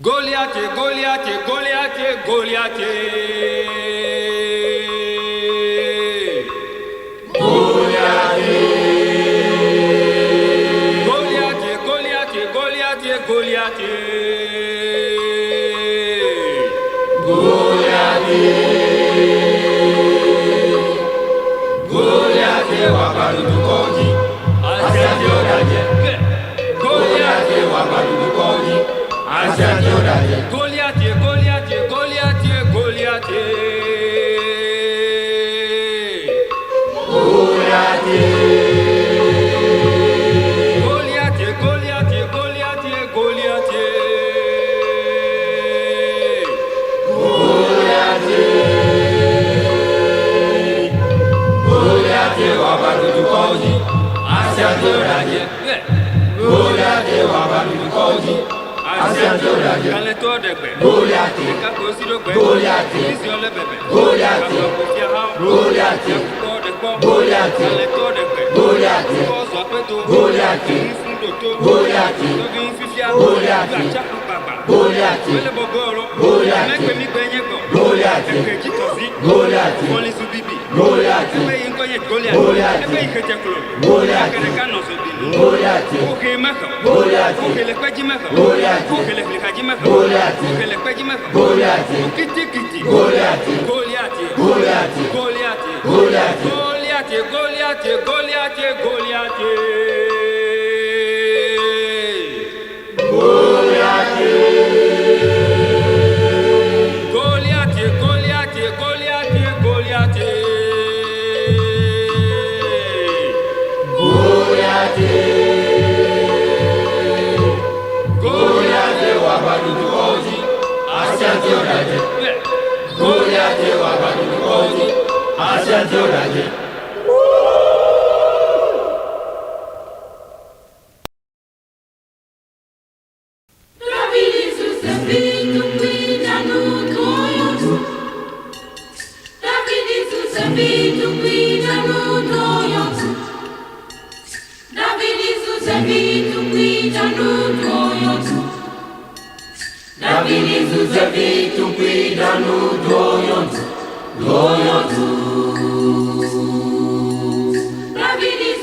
Goliath, Goliath, Goliath, Goliath. Goliath, Goliath, Goliath, Goliath, Goliath. Goliath, wabalukoji, asiajoraje. Goliath, wabalukoji, asiajoraje. Goliath, Goliath, Goliath, Goliath. Goliath, Goliath, Goliath, Goliath, Goliath. Wabalukoji, asiajoraje. Goliath, wabalukoji, asiajoraje. Goliath, Goliath, Goliath, Goliath, Goliath, Goliath, Goliath,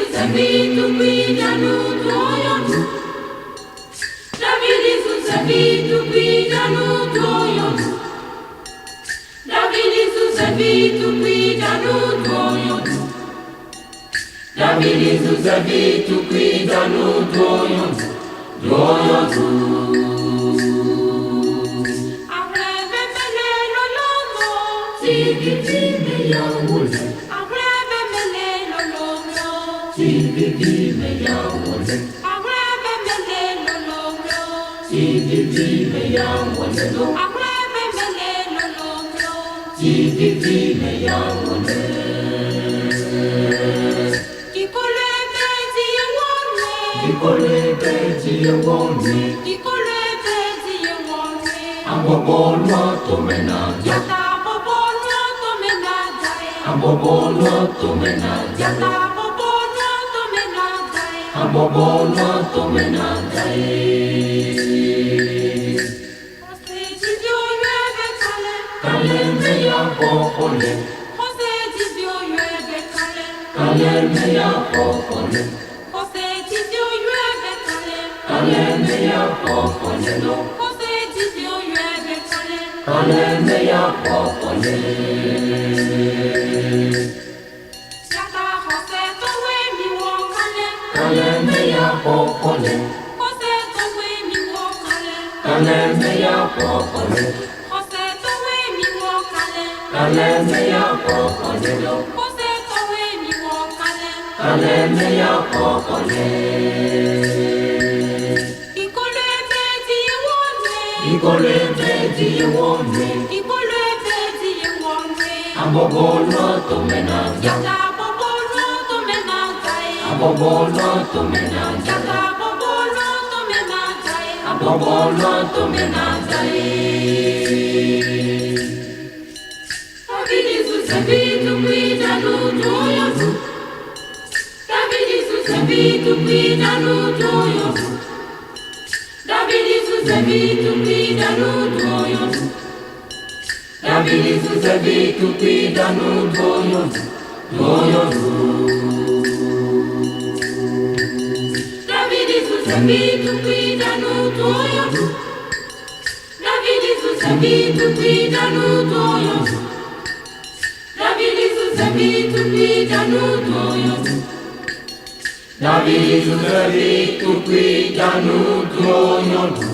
Goliath, Goliath, Goliath, Goliath, Goliath, Goliath, David is vitu pidanu doyon. Nabili suze vitu pidanu doyon. Doyon. Nabili suze vitu pidanu doyon. Nabili suze vitu pidanu doyon. Nabili suze vitu pidanu doyon. Nabili suze vitu pidanu doyon.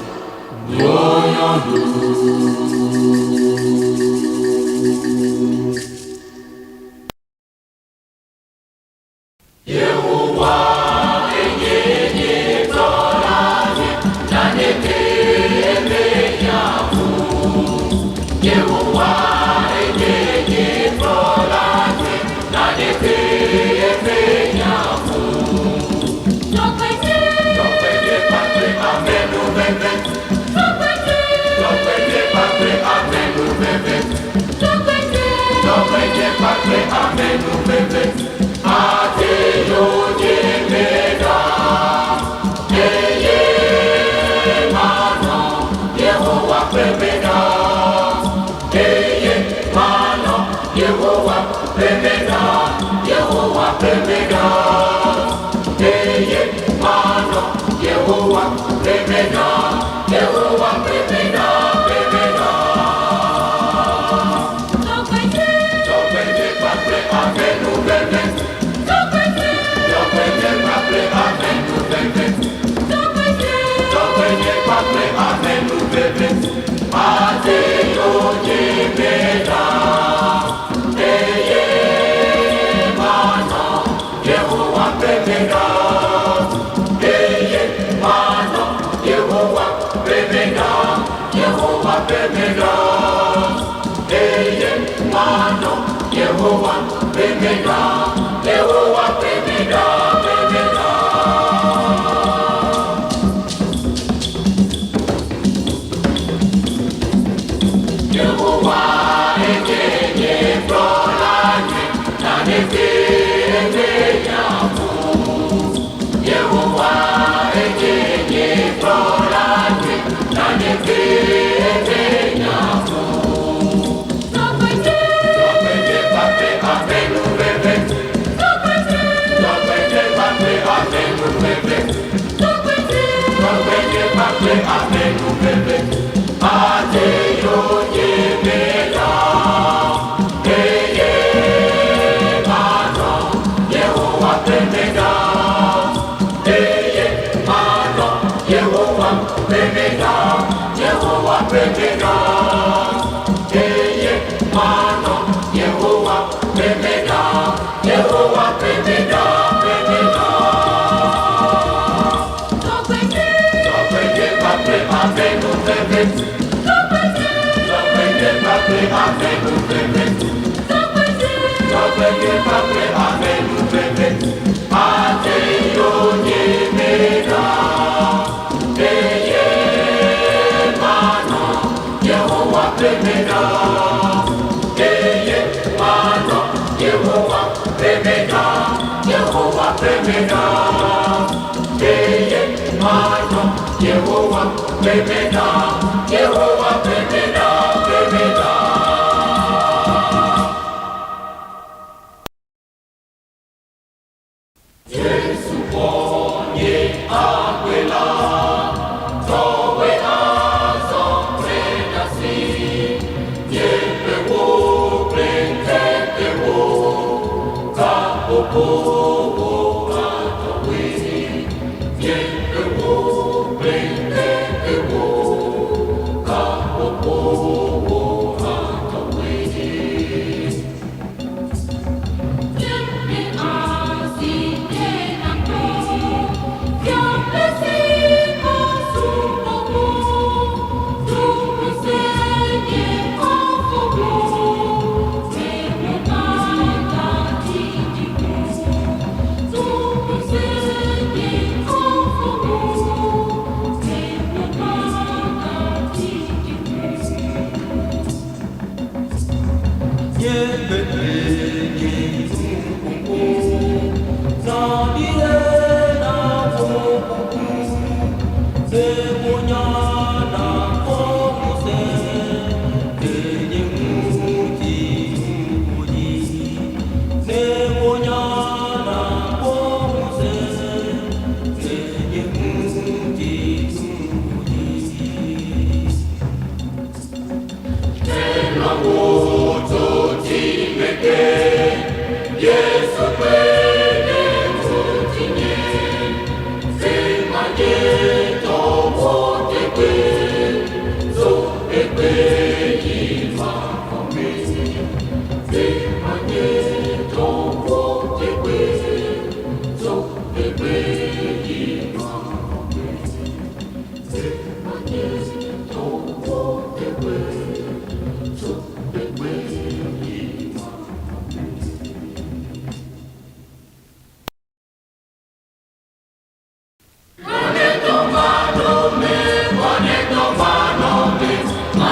Demonya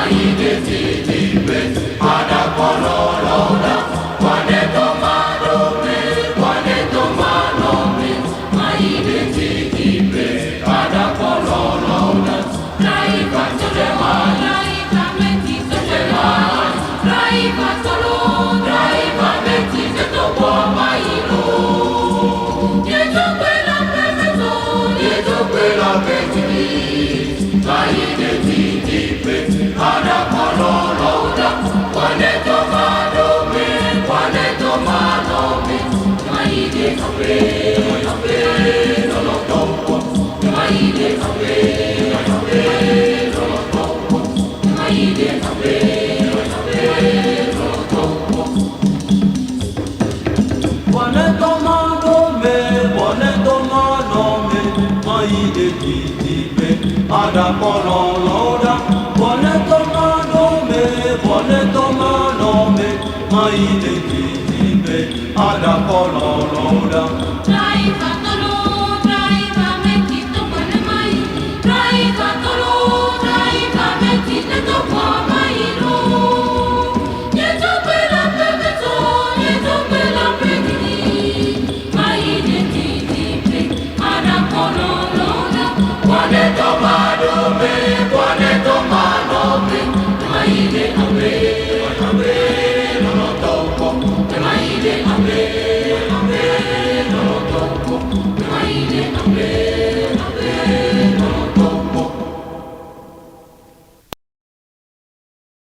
maide titipe ada kololoda wane tomadome wane tomanome maide titipe ada kololoda raiva tolema raiva meti tolema raiva tolo raiva meti topo mailo yeto quella pemeto yeto quella petini maide titipe ada kololoda wane tomadome wane tomanome maide kape kape lolo topo maide kape kape lolo topo maide kape kape lolo topo wane tomadome maide titipe ada kololoda wane tomadome maide titipe ada kololoda raiva tolo raiva meti topo mai raiva tolo raiva meti topo mailo yeto quella pemeto yeto quella petini maide titipe ada kololoda wane tomadome maide ape ape lolo topo maide ape